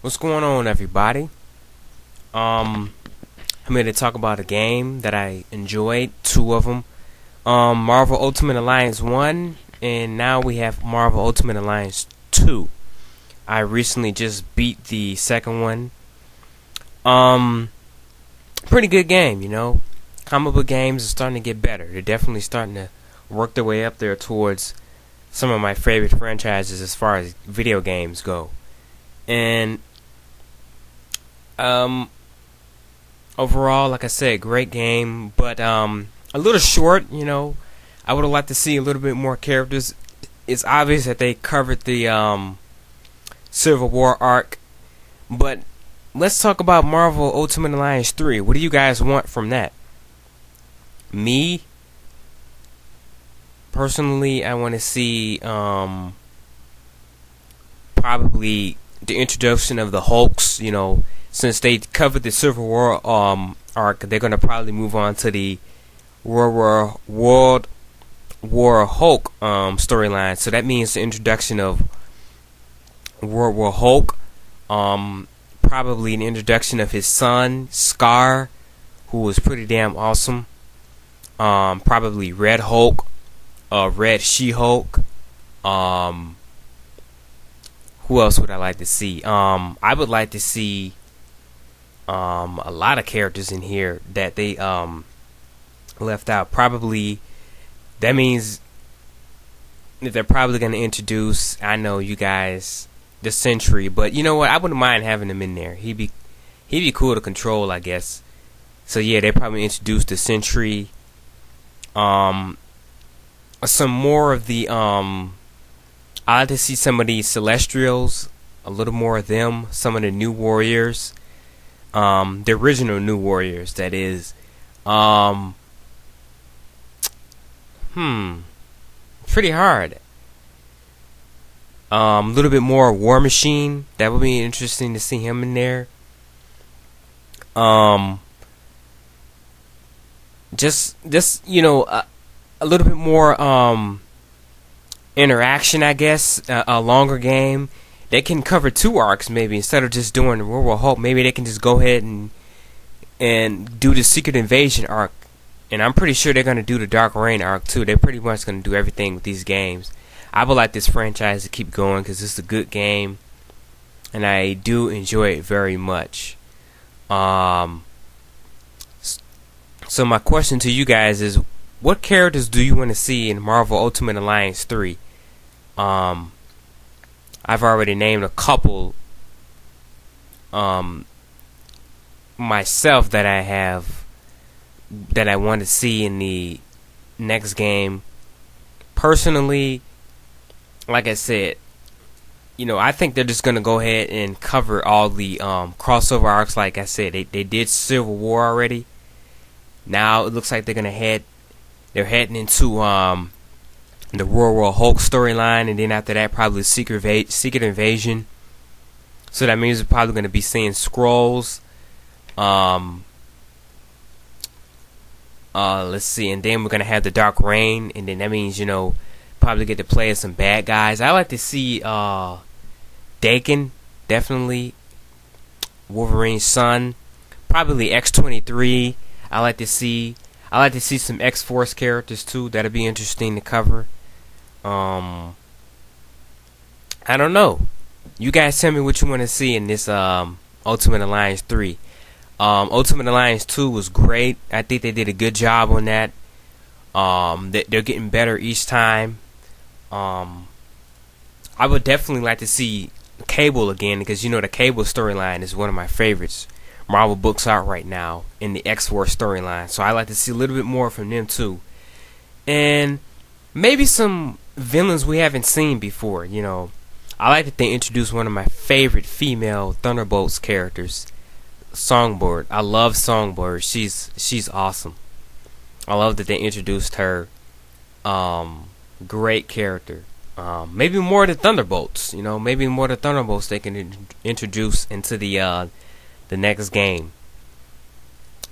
What's going on, everybody? Um, I'm here to talk about a game that I enjoyed, two of them. Marvel Ultimate Alliance 1, and now we have Marvel Ultimate Alliance 2. I recently just beat the second one. Um, Pretty good game, you know. Comic book games are starting to get better. They're definitely starting to work their way up there towards some of my favorite franchises as far as video games go. And um, overall, like I said, great game, but a little short. You know, I would have liked to see a little bit more characters. It's obvious that they covered the Civil War arc, but let's talk about Marvel Ultimate Alliance 3. What do you guys want from that? Me, personally, I want to see probably the introduction of the Hulks. You know, since they covered the Civil War arc, they're gonna probably move on to the World War Hulk storyline. So that means the introduction of World War Hulk, probably an introduction of his son Scar, who was pretty damn awesome. Probably Red Hulk, Red She-Hulk. Um, who else would I like to see? I would like to see a lot of characters in here that they left out. Probably that means that they're probably going to introduce. I know you guys, the Sentry, but you know what? I wouldn't mind having him in there. He'd be cool to control, I guess. So yeah, they probably introduced the Sentry. Um, some more of the I like to see some of these Celestials, a little more of them. Some of the New Warriors, the original New Warriors, that is. Um, Pretty hard. A little bit more War Machine. That would be interesting to see him in there. Um, just you know, a little bit more interaction, I guess. A longer game. They can cover two arcs maybe instead of just doing the World War Hulk. Maybe they can just go ahead and do the Secret Invasion arc. And I'm pretty sure they're gonna do the Dark Reign arc too. They're pretty much gonna do everything with these games. I would like this franchise to keep going because it's a good game, and I do enjoy it very much. Um, so my question to you guys is, what characters do you want to see in Marvel Ultimate Alliance 3? Um, I've already named a couple um, myself that I want to see in the next game. Personally, like I said, you know, I think they're just gonna go ahead and cover all the crossover arcs. Like I said, they did Civil War already. Now it looks like they're heading into the World War Hulk storyline, and then after that, probably Secret Invasion. So that means we're probably gonna be seeing Skrulls. Um, let's see, and then we're gonna have the Dark Reign, and then that means, you know, probably get to play as some bad guys. I like to see Daken, definitely Wolverine's son, probably X-23. I like to see some X-Force characters too. That'll be interesting to cover. Um, I don't know. You guys tell me what you want to see in this Ultimate Alliance 3. Ultimate Alliance 2 was great. I think they did a good job on that. They're getting better each time. I would definitely like to see Cable again, because you know the Cable storyline is one of my favorites Marvel books out right now in the X-Force storyline. So I like to see a little bit more from them too, and maybe some villains we haven't seen before. You know, I like that they introduced one of my favorite female Thunderbolts characters, Songbird. I love Songbird. She's awesome. I love that they introduced her. Great character. Maybe more of the Thunderbolts. You know, maybe more of the Thunderbolts they can introduce into the next game.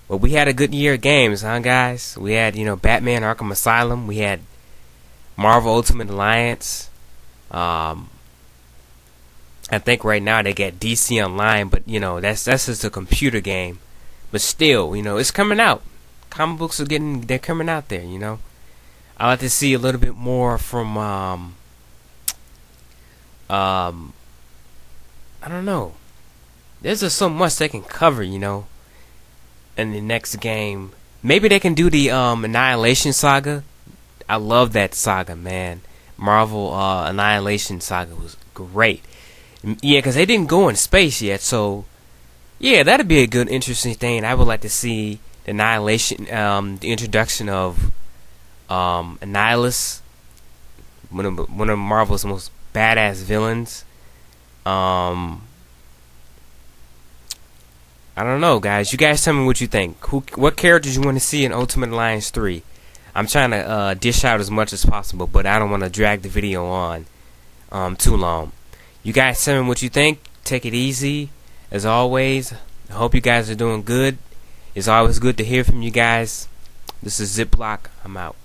But we had a good year of games, huh, guys? We had, you know, Batman: Arkham Asylum. We had Marvel Ultimate Alliance. I think right now they got DC Online, but you know that's just a computer game. But still, you know, it's coming out. Comic books they're coming out there. You know, I like to see a little bit more from I don't know. There's just so much they can cover, you know, in the next game. Maybe they can do the Annihilation Saga. I love that saga, man. Marvel Annihilation Saga was great. Yeah, because they didn't go in space yet, so yeah, that'd be a good, interesting thing. I would like to see the Annihilation, the introduction of Annihilus, one of Marvel's most badass villains. I don't know, guys. You guys tell me what you think. What characters you want to see in Ultimate Alliance 3? I'm trying to dish out as much as possible, but I don't want to drag the video on too long. You guys tell me what you think. Take it easy. As always, I hope you guys are doing good. It's always good to hear from you guys. This is Ziploc. I'm out.